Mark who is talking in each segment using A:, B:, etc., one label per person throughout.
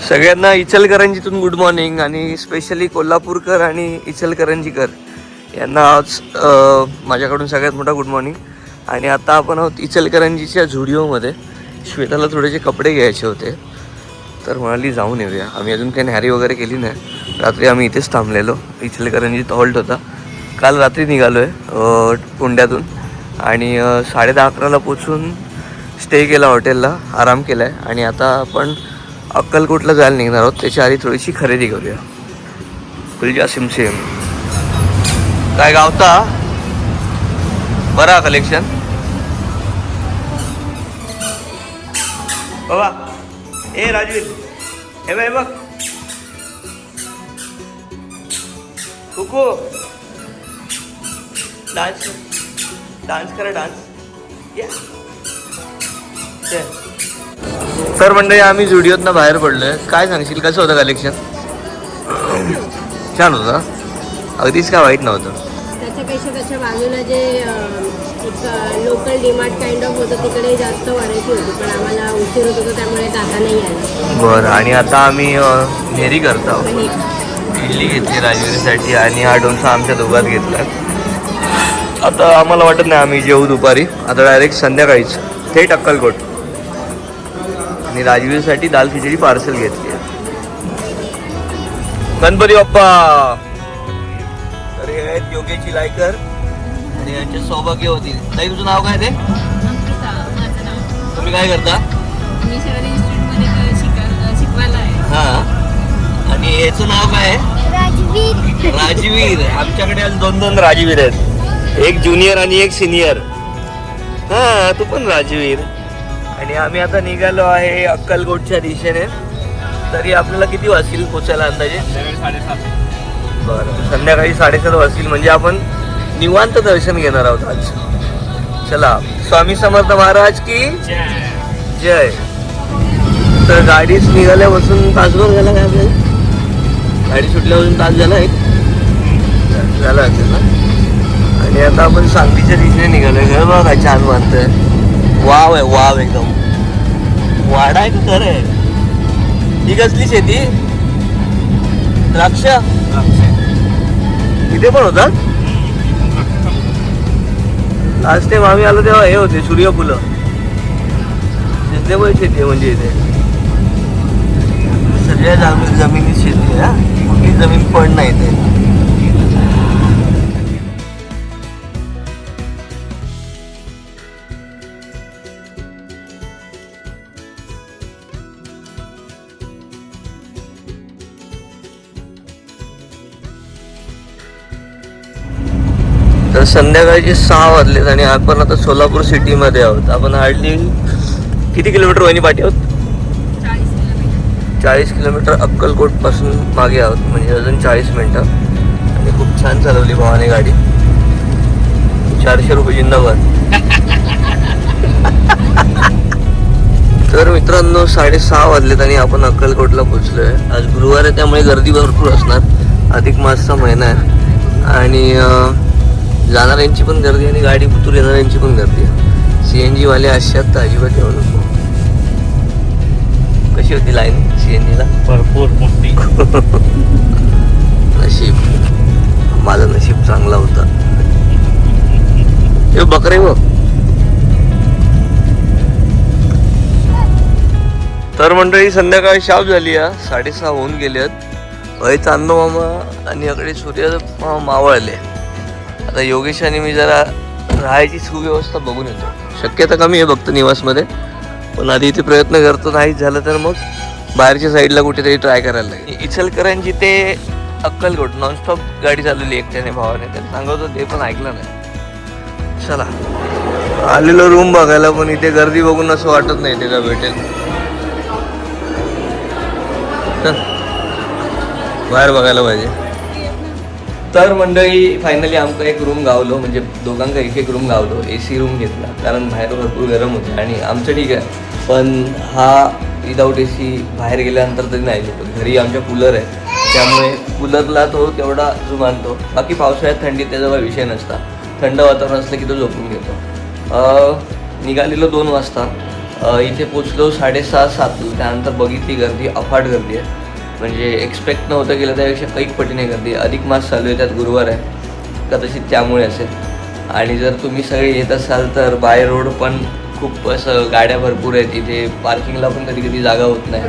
A: सगळ्यांना इचलकरंजीतून good morning आणि specially Kolhapurkar आणि इचलकरंजीकर यांना आज माझ्याकडून सगळ्यात मोठा गुड मॉर्निंग. आणि आता आपण आहोत इचलकरंजीच्या झुडिओमध्ये. श्वेताला थोडेसे कपडे घ्यायचे होते तर म्हणाली जाऊन येऊया. आम्ही अजून काही न्यारी वगैरे केली नाही. रात्री आम्ही इथेच थांबलेलो. इचलकरंजीत हॉल्ट होता. काल रात्री निघालो आहे पुंड्यातून आणि 10:30-11ला पोचून स्टे केला हॉटेलला, आराम केला आहे. आणि आता आपण अक्कलकोटला जायला निघणार आहोत. त्याच्या आधी थोडीशी खरेदी करूया. फुलजा सिमसेम काय गावता बरा कलेक्शन बाबा. ए राजवीर हे बाय बघ कुकू डान्स डान्स करा डान्स या. तर मंडळी आम्ही झुडिओतनं बाहेर पडलोय. काय सांगशील कसं होतं कलेक्शन? छान होतं अगदीच काय वाईट नव्हतं.
B: त्याच्यापेक्षा त्याच्या बाजूला जे एक लोकल डीमार्ट काइंड ऑफ होतं तिकडे जास्त व्हरायटी होती पण आम्हाला उशीर होत होता त्यामुळे जाता नाही आलं.
A: बरं. आणि आता आम्ही नेरी करतो. इडली घेतली राजवीरसाठी आणि हा डोसा आमच्या दोघात घेतला. आता आम्हाला वाटत नाही आम्ही जेवू दुपारी. आता डायरेक्ट संध्याकाळीच थेट अक्कलकोट. आणि राजवीरसाठी दाल खिचडी पार्सल घेतली. गणपती बाप्पा. तर हे आहेत योगेची लायकर आणि यांचे सौभाग्य होतील. ताई तुझं नाव काय ते? तुम्ही काय करता?
B: मी शहरी इन्स्टिट्यूटमध्ये शिकवायला आहे.
A: हां. आणि याचं नाव काय आहे?
C: राजवीर.
A: राजवीर. आमच्याकडे आज 2 राजवीर आहेत. एक ज्युनियर आणि एक सिनियर. हां तू पण राजवीर. आणि आम्ही आता निघालो आहे अक्कलकोटच्या दिशेने. तरी आपल्याला किती वाजतील पोचायला अंदाजे?
C: 7:30.
A: बरं. संध्याकाळी 7:30 वाजतील. म्हणजे आपण निवांत दर्शन घेणार आहोत आज. चला स्वामी समर्थ महाराज की जय. तर गाडीच निघाल्यापासून तासभर झाला काय आपल्याला? गाडी सुटल्यापासून तास झाला एक झाला असेल ना. आणि आता आपण सांगलीच्या दिशेने निघालोय. घर बघा काय छान बांधतंय. वाव आहे वाव एकदम. वाडा आहे का घर आहे? ही कसली शेती? द्राक्ष इथे पण होतात. लास्ट टाइम आम्ही आलो तेव्हा हे होते सूर्यफुलं. सिजनेबल शेती आहे म्हणजे इथे सगळ्या जमिनीत शेती आहे. कुठली जमीन पण नाही इथे. तर संध्याकाळचे 6 वाजलेत आणि आपण आता सोलापूर सिटीमध्ये आहोत. आपण हार्डली किती किलोमीटर वहिनी पाठी आहोत? 40 किलोमीटर अक्कलकोट पासून मागे आहोत. म्हणजे अजून 40 मिनिटं. आणि खूप छान चालवली भावाने गाडी. 400 रुपये जिंदाबाद. तर मित्रांनो 6:30 वाजलेत आणि आपण अक्कलकोटला पोहोचलोय. आज गुरुवार आहे त्यामुळे गर्दी भरपूर असणार. अधिक मासचा महिना आहे आणि जाणाऱ्यांची पण गर्दी आणि गाडी उतरून येणाऱ्यांची पण गर्दी आहे. CNG वाले अशात तर अजिबात येऊ नको. कशी होती लाईन CNG ला?
C: भरपूर मोठी.
A: नशीब माझं नशीब चांगला होता. हे बकरे बघ. तर मंडळी संध्याकाळी शाप झाली आहे. 6:30 होऊन गेलेत. वय चांदो मामा आणि इकडे सूर्य मामा मावळले. आता योगेश आणि मी जरा राहायची सुव्यवस्था बघून येतो. शक्यता कमी आहे फक्त निवासमध्ये. पण आधी इथे प्रयत्न करतो. नाहीच झालं तर मग बाहेरच्या साईडला कुठेतरी ट्राय करायला लागेल. इचलकरंजी ते अक्कलकोट नॉनस्टॉप गाडी चालवली एकट्याने भावाने. त्याला सांगतो ते पण ऐकलं नाही. चला आलेलो रूम बघायला पण इथे गर्दी बघून असं वाटत नाही ते का भेटेल. बाहेर बघायला पाहिजे. तर मंडळी फायनली आमका एक रूम गावलो. म्हणजे दोघांका एक रूम गावलो. AC रूम घेतला कारण बाहेर भरपूर गरम होते. आणि आमचं ठीक आहे पण हा विदाऊट AC बाहेर गेल्यानंतर तरी नाही झोपत. घरी आमच्या कूलर आहे त्यामुळे कूलरला तो तेवढा जुमानतो. बाकी पावसाळ्यात थंडीत त्याचा काही विषय नसता. थंड वातावरण असलं की तो झोपून घेतो. निघालेलो 2 वाजता इथे पोचलो 6:30-7 त्यानंतर बघितली गर्दी, अफाट गर्दी आहे. म्हणजे एक्सपेक्ट नव्हतं केलं त्यापेक्षा कैक पटीने गर्दी. अधिक मास चालू आहे, त्यात गुरुवार आहे, कदाचित त्यामुळे असेल. आणि जर तुम्ही सगळे येत असाल तर बाय रोड पण खूप असं गाड्या भरपूर आहेत. इथे पार्किंगला पण कधी कधी जागा होत नाही.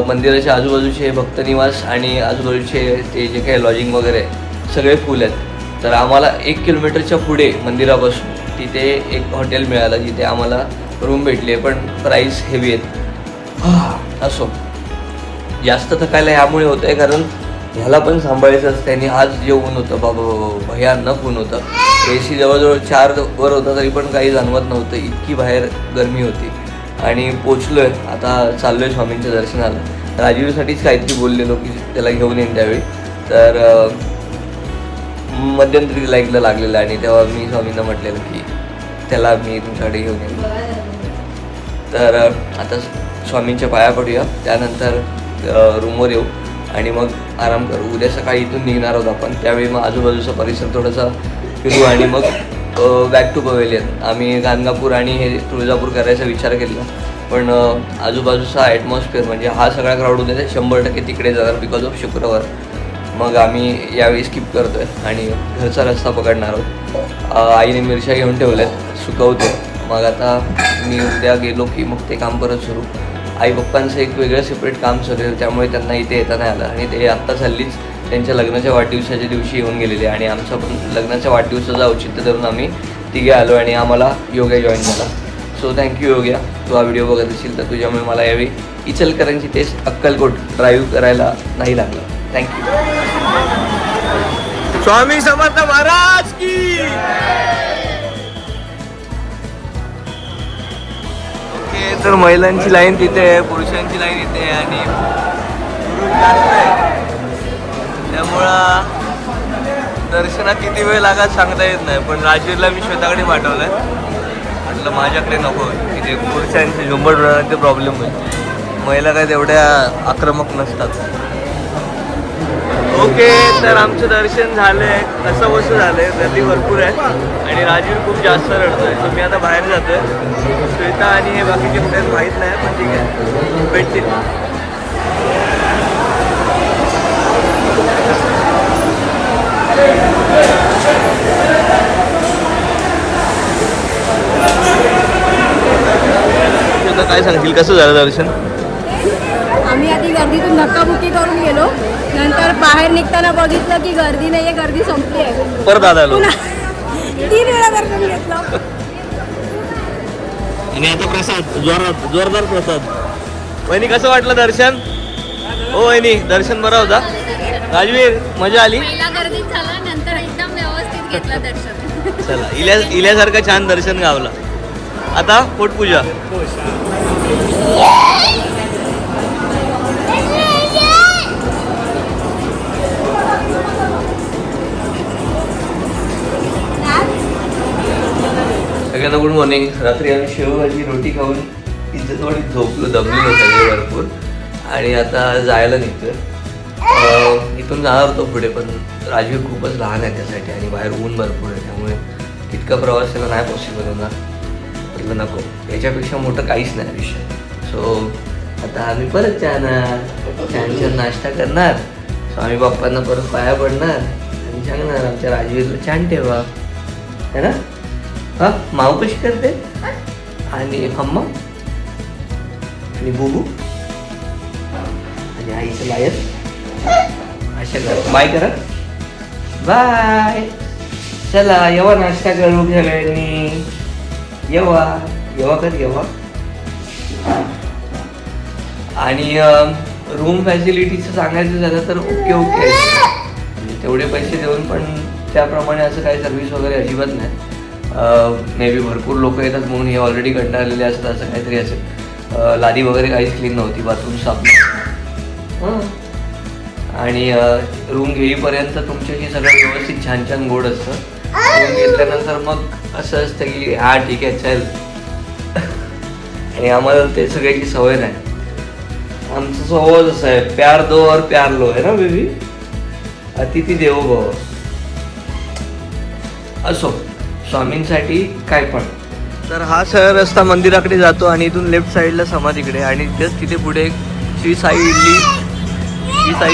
A: मंदिराच्या आजूबाजूचे भक्तनिवास आणि आजूबाजूचे ते जे काही लॉजिंग वगैरे आहे सगळे फुल आहेत. तर आम्हाला 1 किलोमीटरच्या पुढे मंदिरापासून तिथे एक हॉटेल मिळालं जिथे आम्हाला रूम भेटली आहे, पण प्राईस हेवी आहेत. असो, जास्त थकायला ह्यामुळे होतं आहे कारण ह्याला पण सांभाळायचं असतं. आणि आज जे ऊन होतं बाबा भयानक ऊन होतं. AC जवळजवळ 4 वर होता तरी पण काही जाणवत नव्हतं, इतकी बाहेर गरमी होती. आणि पोचलो आहे, आता चाललो आहे स्वामींच्या दर्शनाला. राजीवसाठीच काहीतरी बोललेलो की त्याला घेऊन येईन त्यावेळी. तर मध्यंतरी लाईकला लागलेलं आणि तेव्हा मी स्वामींना म्हटलेलं की त्याला मी तुमच्याकडे घेऊन येईन. तर आता स्वामींच्या पाया पडूया, त्यानंतर रूमवर येऊ आणि मग आराम करू. उद्या सकाळी इथून निघणार आहोत आपण, त्यावेळी मग आजूबाजूचा परिसर थोडासा फिरू आणि मग बॅक टू पवेलियन. आम्ही गाणगापूर आणि हे तुळजापूर करायचा विचार केला, पण आजूबाजूचा ॲटमॉस्फिअर म्हणजे हा सगळा क्राऊड होता ते 100% तिकडे जाणार बिकॉज ऑफ शुक्रवार. मग आम्ही यावेळी स्किप करतो आहे आणि घरचा रस्ता पकडणार आहोत. आईने मिरच्या घेऊन ठेवल्यात, सुकवते. मग आता मी उद्या गेलो की मग ते काम परत सुरू. आई पप्पांचं एक वेगळं सेपरेट काम चालू आहे, त्यामुळे त्यांना इथे येता नाही आलं. आणि ते आत्ता हल्लीच त्यांच्या लग्नाच्या वाढदिवसाच्या दिवशी येऊन गेलेले आणि आमचा पण लग्नाच्या वाढदिवसाचं औचित्य धरून आम्ही तिघे आलो आणि आम्हाला योगा जॉईन झाला. सो थँक्यू योग्या, तू हा व्हिडिओ बघत असेल तर तुझ्यामुळे मला यावेळी इचलकरंजी ते अक्कलकोट ड्राईव्ह करायला नाही लागलं. थँक्यू. स्वामी समर्थ महाराज की. ओके, तर महिलांची लाईन तिथे आहे, पुरुषांची लाईन इथे आहे आणि पुरुष जास्त आहे, त्यामुळं दर्शनात किती वेळ लागत सांगता येत नाही. पण राजवीरला मी श्वेताकडे पाठवलं आहे, म्हटलं माझ्याकडे नको, इथे पुरुषांचे झुंबड उडवण्याचे प्रॉब्लेम होईल. महिला काय तेवढ्या आक्रमक नसतात. ओके, तर आमचं दर्शन झालं आहे, कसं बसं झालं आहे, गर्दी भरपूर आहे आणि राजवीर खूप जास्त रडतो आहे. सो मी आता बाहेर जातो आहे. श्वेता आणि हे बाकीचे कुठे माहीत नाही, पण ठीक आहे, भेटतील. श्वेता काय सांगतील, कसं झालं दर्शन?
B: आम्ही आधी गर्दीतून धक्काबुक्की करून गेलो, नंतर बाहेर निघताना बघितलं की गर्दी नाहीये, गर्दी संपली आहे.
A: परत आलो
B: 3 वेळा दर्शन घेतलं.
A: आणि आता प्रसाद, जोरदार प्रसाद. वहिनी कसं वाटलं दर्शन? हो वहिनी, दर्शन बरं होता. राजवीर मजा आली?
B: पहिला गर्दीत झाला, नंतर एकदम व्यवस्थित घेतलं दर्शन.
A: चला, इल्यासारखं छान दर्शन गावलं. आता पोटपूजा. सगळ्यांना गुड मॉर्निंग. रात्री आम्ही शेवभाजी रोटी खाऊन इज्जतवाडीत झोपलो, दमलेलो सगळे भरपूर आणि आता जायला निघतोय. इथून जाणार होतो पुढे, पण राजवीर खूपच लहान आहे त्यासाठी आणि बाहेर ऊन भरपूर आहे, त्यामुळे तितका प्रवास त्याला नाही पॉसिबल होणार. म्हटलं नको, याच्यापेक्षा मोठं काहीच नाही आयुष्य. सो आता आम्ही परत जाणार, छान छान नाश्ता करणार, स्वामी बाप्पांना परत पाया पडणार आणि सांगणार आमच्या राजवीरला छान ठेवा, है ना? हा, माऊ कशी करते आणि अम्मा आणि बुबू आणि आईचं बाहेर अशा करा. बाय करा, बाय. चला येवा, नाश्ता करू सगळ्यांनी. येवा येवा कर येवा. आणि रूम फॅसिलिटीचं सांगायचं झालं तर ओके ओके म्हणजे तेवढे पैसे देऊन पण त्याप्रमाणे असं काही सर्व्हिस वगैरे अजिबात नाही. मे बी भरपूर लोक येतात म्हणून हे ऑलरेडी कंटाळलेले असतात असं काहीतरी असेल. लादी वगैरे काहीच क्लीन नव्हती, बाथरूम साफ. हां, आणि रूम घेईपर्यंत तुमच्याशी सगळं व्यवस्थित छान छान गोड असतं. रूम घेतल्यानंतर मग असं असतं की हा ठीक आहे चल. आणि आम्हाला ते सगळ्याची सवय नाही. आमचा स्वभाव जसा आहे, प्यार दो और प्यार लो, आहे ना बेबी? अतिथी देवो भव. असो, स्वामींसाठी काय पण. तर हा सरळ रस्ता मंदिराकडे जातो आणि इथून लेफ्ट साईडला समाधीकडे आणि जस्ट तिथे पुढे एक श्री साई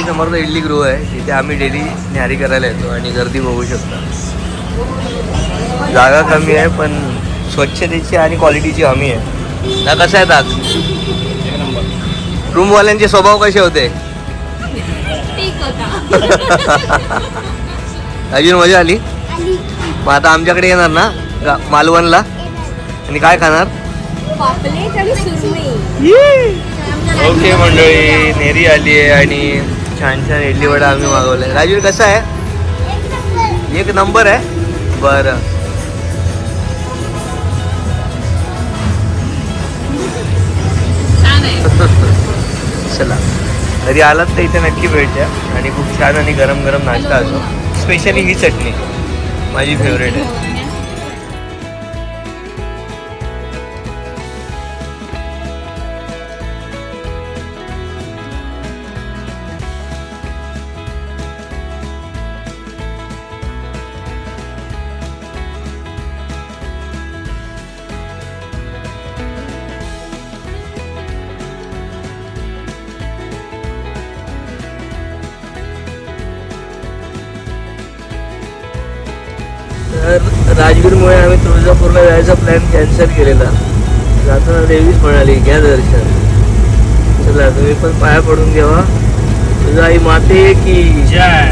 A: समर्थ इडली गृह आहे. तिथे आम्ही डेली न्याहारी करायला येतो आणि गर्दी बघू शकता. जागा कमी आहे पण स्वच्छतेची आणि क्वालिटीची हमी आहे ना. कसं आहे दाग रूमवाल्यांचे स्वभाव कसे होते?
B: ठीक होता.
A: अजून मजा आली. मग आता आमच्याकडे येणार ना मालवणला आणि काय खाणार?
B: पापलेट आणि सुरमई.
A: ओके मंडळी, नेरी आली आहे आणि छान छान इडली वडा आम्ही मागवलाय. राजवीर कसा आहे? एक नंबर आहे. बरं चला, तरी आलात तर इथे नक्की भेट द्या आणि खूप छान आणि गरम गरम नाश्ता असतो. स्पेशली ही चटणी माझी फेवरेट आहे. तर राजवीरमुळे आम्ही तुळजापूरला जायचा प्लॅन कॅन्सल केलेला. जाताना देवीच म्हणाली घ्या दर्शन. चला तुम्ही पण पाया पडून घ्यावा. तुझा आई माते की
C: जय.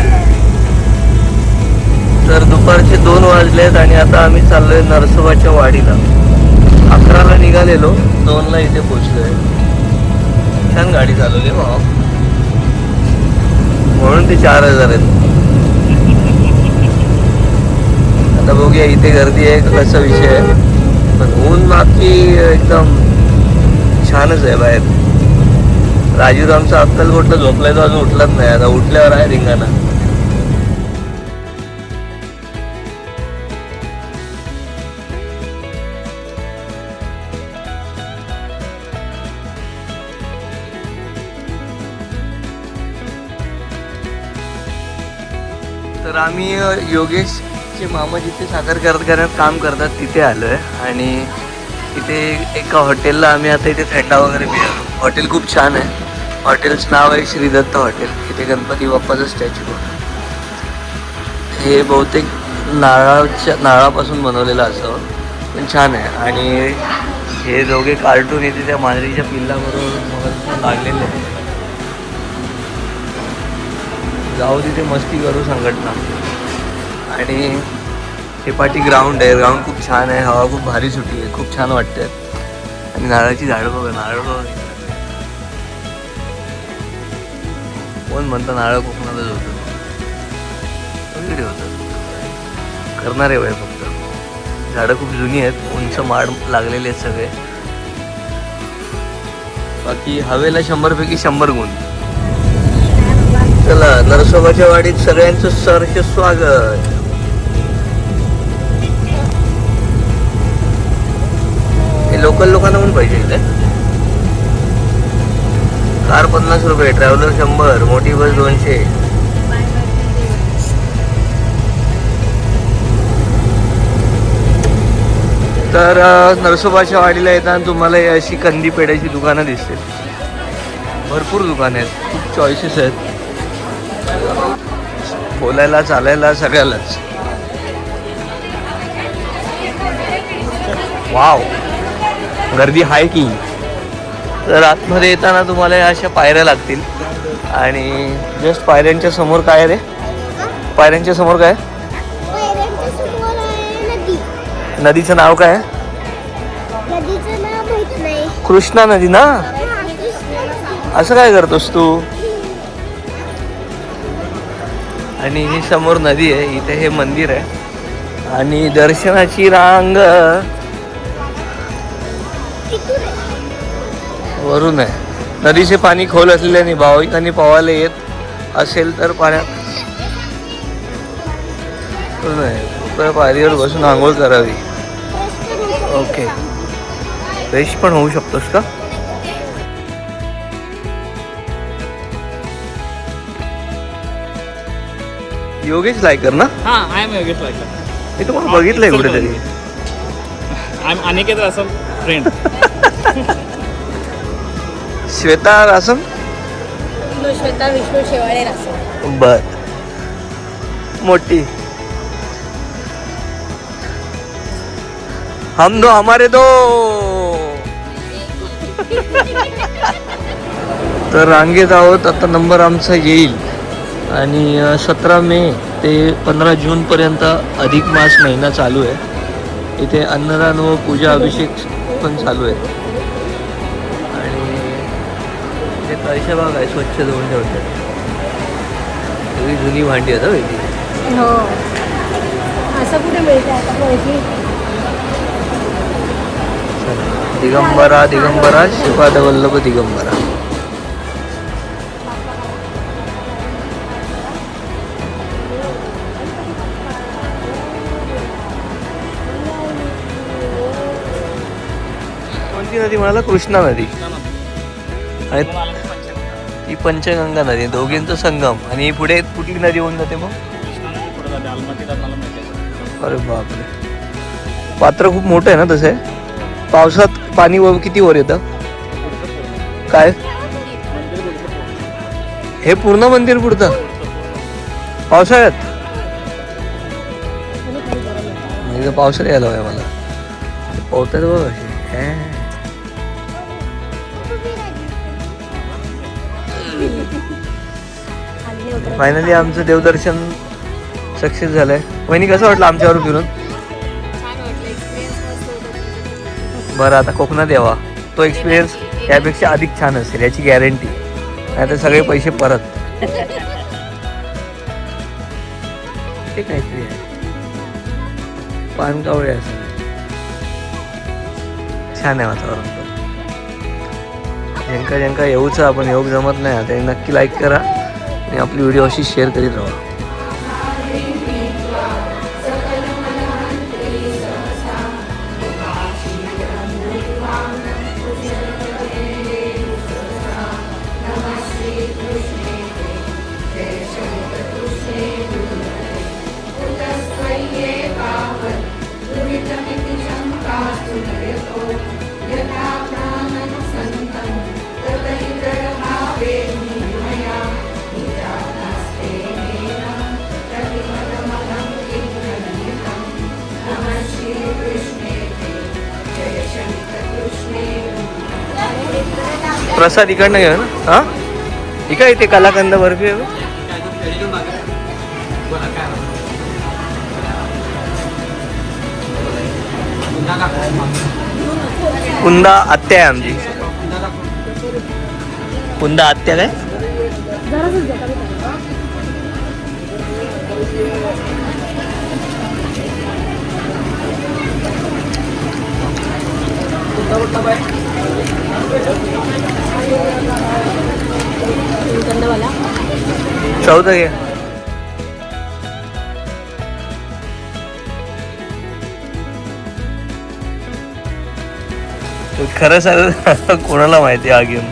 A: तर दुपारचे 2 वाजलेत आणि आता आम्ही चाललोय नरसोबाच्या वाडीला. 11ला निघालेलो, 2ला इथे पोचलोय. छान गाडी चालवली भावा, म्हणून ते 4000 आहेत. आता बघूया इथे गर्दी आहे कसा विषय आहे, पण ऊन बाकी एकदम छानच आहे बाहेर. राजूर आमचा अक्कलकोटला झोपलाय, तो अजून उठलाच नाही. आता उठल्यावर आहे रिंगाणा. तर आम्ही योगेशचे मामा जिथे साखर कारखान्यात काम करतात तिथे आलो आहे आणि इथे एका हॉटेलला आम्ही आता इथे थंडा वगैरे पिलो. हॉटेल खूप छान आहे. हॉटेलचं नाव आहे श्री दत्त हॉटेल. इथे गणपती बाप्पाचं स्टॅच्यू आहे. हे बहुतेक नारळापासून बनवलेलं असावं, पण छान आहे. आणि हे दोघे कार्टून इथे त्या मांजरीच्या पिल्लाबरोबर लागलेले आहेत. जाऊ तिथे मस्ती करू संघटना. आणि हे पाठी ग्राउंड आहे. ग्राउंड खूप छान आहे. हवा खूप भारी सुटी आहे. खूप छान वाटते. आणि नारळाची झाडं बघा, नारळ बघा. कोण म्हणतं नारळ कोकणातच होतं, सगळीकडे होतं. करणारे वय फक्त. झाडं खूप जुनी आहेत, उंच माड लागलेले आहेत सगळे. बाकी हवेला 100 पैकी 100 गुण. चला, नरसोबाच्या वाडीत सगळ्यांचं सहर्ष स्वागत. हे लोकल लोकांना पण पाहिजे इथे. कार 50 रुपये, ट्रॅव्हलर 100, मोठी बस 200. तर नरसोबाच्या वाडीला येताना तुम्हाला अशी कंदी पेढ्याची दुकानं दिसतील. भरपूर दुकानं आहेत, खूप चॉईसेस आहेत. बोलायला चालायला सगळ्यालाच. वाव, गर्दी आहे की. तर आतमध्ये येताना तुम्हाला अशा पायऱ्या लागतील आणि जस्ट पायऱ्यांच्या समोर काय रे? पायऱ्यांच्या समोर काय? नदीचं नाव काय?
B: नदीचं नाव माहित नाही.
A: कृष्णा नदी ना. असं काय करतोस तू? आणि ही समोर नदी आहे, इथे हे मंदिर आहे आणि दर्शनाची रांग वरून आहे. नदीचे पाणी खोल असलेल्याने भाविकांनी पोहायला येत असेल तर पाण्यात पायरीवर बसून आंघोळ करावी. ओके, फ्रेश पण होऊ शकतोस का? योगेश लायकर ना?
C: हां, आय एम योगेश लायकर.
A: मी तुम्हाला बघितलंय कुठेतरी.
C: अनिकेत असं फ्रेंड.
A: श्वेता रासम.
B: श्वेता विष्णू शेवाळे रासम.
A: बर. मोठी. हम दो हमारे दो. तर रांगेत आहोत आता. नंबर आमचा येईल आणि 17 मे ते 15 जूनपर्यंत अधिक मास महिना चालू आहे. इथे अन्नदान व पूजा अभिषेक पण चालू आहे. आणि ते कळशा भाग आहे स्वच्छ धुवून ठेवतात. सगळी जुनी भांडी आहेत वेगळी.
B: हो असं कुठे मिळते आता पैसे.
A: दिगंबरा दिगंबरा श्रीपाद वल्लभ दिगंबरा. कोणती नदी म्हणाला? कृष्णा नदी. आणि ती पंचगंगा नदी, दोघींचा संगम. आणि पुढे कुठली नदी होऊन जाते मग? अरे बापरे. पात्र खूप मोठं आहे ना तसं आहे. पावसात पाणी किती वर येतं? काय हे पूर्ण मंदिर बुडतं पावसाळ्यात? एकदा पावसाळ्यात यायला हवंय मला. पोहतात बघ असे. फायनली आमचं देवदर्शन सक्सेस झालंय. वहिनी कसं वाटलं आमच्यावर फिरून? बरं आता कोकणात यावा. तो एक्सपिरियन्स यापेक्षा अधिक छान असेल याची गॅरंटी. नाही तर सगळे पैसे परत. ते काहीतरी आहे पानकावळे असेल. छान आहे वातावरण. ज्यांका ज्यांका येऊचं आपण योग जमत नाही आता नक्की लाईक करा आणि आपली व्हिडिओ अशी शेअर करीत राहा. प्रसाद इकडनं घ्या ना. हा इकडे इथे कलाकंद बर्फी आहे. कुंदा आत्या आहे आमची. कुंदा आत्या काय? चौदा घ्या. खरं सांग कोणाला माहिती हा गेम.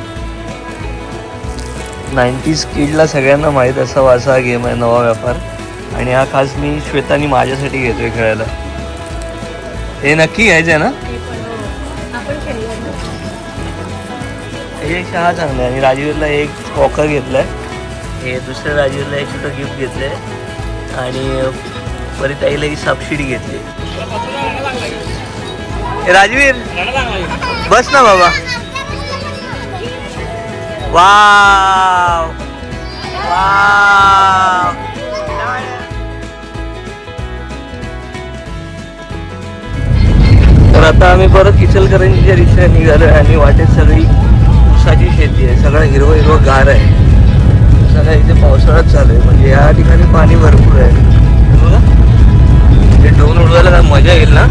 A: 90s किडला सगळ्यांना माहीत असावा असा हा गेम आहे. नवा व्यापार. आणि हा खास मी श्वेतानी माझ्यासाठी घेतोय खेळायला. हे नक्की घ्यायचं आहे ना? याच्यापेक्षा हा चांगला आहे. आणि राजवीरला एक वॉकर घेतलाय. हे दुसऱ्या राजवीरला एक छोटं गिफ्ट घेतलंय. आणि परत आईला ही सापशिडी घेतली. राजवीर बस ना बाबा. Wow wow. तर आता आम्ही परत इचलकरंजीच्या दिशेने निघालोय. आणि वाटेत सगळी ऊसाची शेती आहे. सगळं हिरवं हिरवं गार आहे. सगळं इथे पावसाळ्यात चालू आहे. म्हणजे या ठिकाणी पाणी भरपूर आहे. बघा ते ड्रोन उडवायला काय मजा येईल ना.